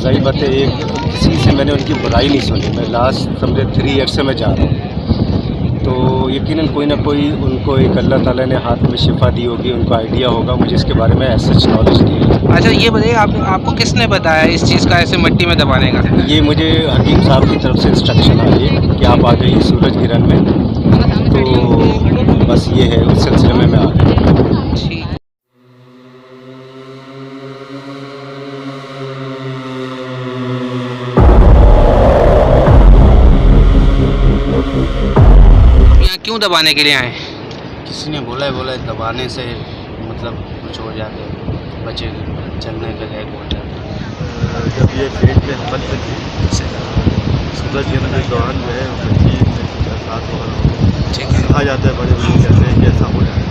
ज़ाहिर बात है, एक किसी से मैंने उनकी बुराई नहीं सुनी। मैं लास्ट समझे 3 ईयर से मैं जा रहा हूँ, तो यकीनन कोई ना कोई उनको एक अल्लाह ताला ने हाथ में शिफा दी होगी, उनको आइडिया होगा। मुझे इसके बारे में ऐसा सच नॉलेज नहीं है। अच्छा ये बताइए, आपको किसने बताया इस चीज़ का, ऐसे मिट्टी में दबाने का? ये मुझे हकीम साहब की तरफ से इंस्ट्रक्शन आई है कि आप आ जाइए सूरज किरण में, तो बस ये है, उस सिलसिले में मैं आ गया। ठीक। यहाँ क्यों दबाने के लिए आए? किसी ने बोला है दबाने से मतलब कुछ हो जाते हैं, बच्चे चलने के लायक हो जाते हैं। जब ये पेट पे हमल पे थी, सूरज किरण के दौरान जो है बच्ची साथ वगैरह ठीक है, कहा जाता है, बड़े बुजुर्ग कहते हैं कि ऐसा हो जाए।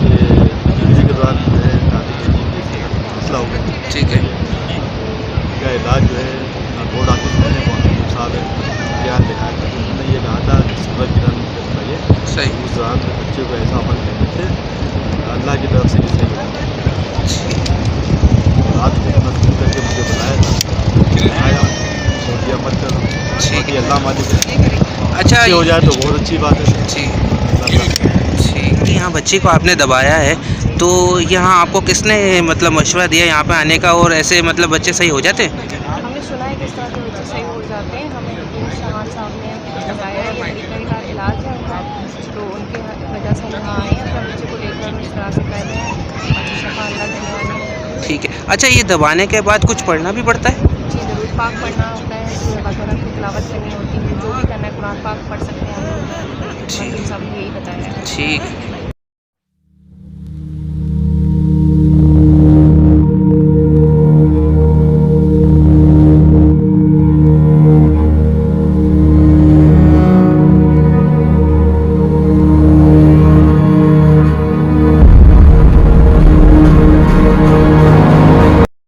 ये डिलीवरी के दौरान जो है दादी के लिए सेहत मसला हो गया। ठीक है, का इलाज जो है बोर्ड ऑफिस में साहब ध्यान दिखाया था। उन्होंने ये कहा था कि सूरज किरण बताइए, सही। उस दौरान बच्चे को ऐसा अमल करने से अल्लाह की तरफ से ये सही होता है। रात को मजबूर करके मुझे बुलाया था, आया और ये अमल कर ठीक है। अल्लाह मालिक है। अच्छा हो जाए तो बहुत अच्छी बात है। ठीक ठीक। यहाँ बच्ची को आपने दबाया है, तो यहाँ आपको किसने मतलब मशवरा दिया यहाँ पे आने का, और ऐसे मतलब बच्चे सही हो जाते हैं? हमने सुना है कि इस तरह के बच्चे सही हो जाते हैं। हमें हकीम शहान साहब ने बताया है, ये मेडिकल का इलाज है उनका, तो उनके वजह से यहाँ आए हैं, अपने बच्चे को लेकर इस तरह से कर रहे हैं, अच्छी शफा अल्लाह देने वाले हैं। ठीक है। अच्छा ये दबाने के बाद कुछ पढ़ना भी पड़ता है? जी ज़रूर, पाक पढ़ना होता है, सूरह बकरा की तिलावत करनी होती है, जो भी करना है कुरान पाक पढ़ सकते हैं हम लोग। हकीम साहब ने यही बताया है। ठीक।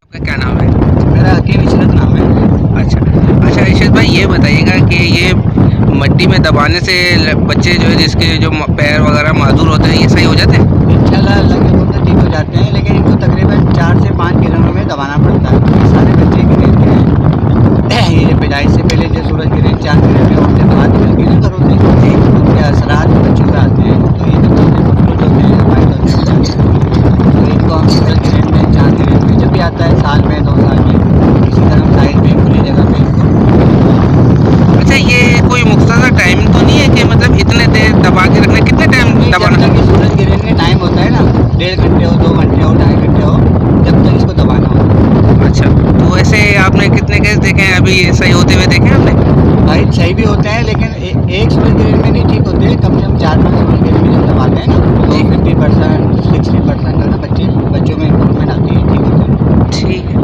आपका क्या नाम है? मेरा हकीम इशरत नाम है। अच्छा इशरत भाई, ये बताइएगा कि ये मट्टी में दबाने से बच्चे जो है जिसके जो पैर वगैरह माजूर होते हैं, ये सही हो जाते हैं? इंशाल्लाह अल्लाह के हुक्म से ठीक हो जाते हैं, लेकिन इनको तकरीबन 4 से 5 किरणों में दबाना पड़ता है। ये सारे बच्चे गिरते हैं, ये पैदाइश से पहले जो सूरज किरण 4 किरण में होते हैं, बाद में गिरन कर होते हैं, उनके असरात बच्चों पर आते हैं, तो ये जो मजबूत होते हैं, वाइट होते हैं, तो इनको हम सूरज किरण में 4 किरण में जब भी आता है, साल में 2 साल में किसी तरह साइड में खुली जगह पे इनको। अच्छा ये कोई मुख्तसर टाइम तो नहीं है कि मतलब इतने देर दबा के रखना? कितने टाइम दबाना? जब तक सूरज गिरने का टाइम होता है ना, 1.5 घंटे हो, 2 घंटे हो, 2.5 घंटे हो, जब तक इसको दबाना हो। अच्छा, तो वैसे आपने कितने केस देखे हैं अभी ये सही होते हुए देखे हैं आपने? भाई सही भी होते हैं, लेकिन एक सूरज गिरने में नहीं ठीक होते, कम से कम 4-5 सूरज गिरने में जब दबाते हैं ना, तो 50% 60% जो है ना बच्चों में इम्प्रूवमेंट आती है, ठीक होते हैं। ठीक है।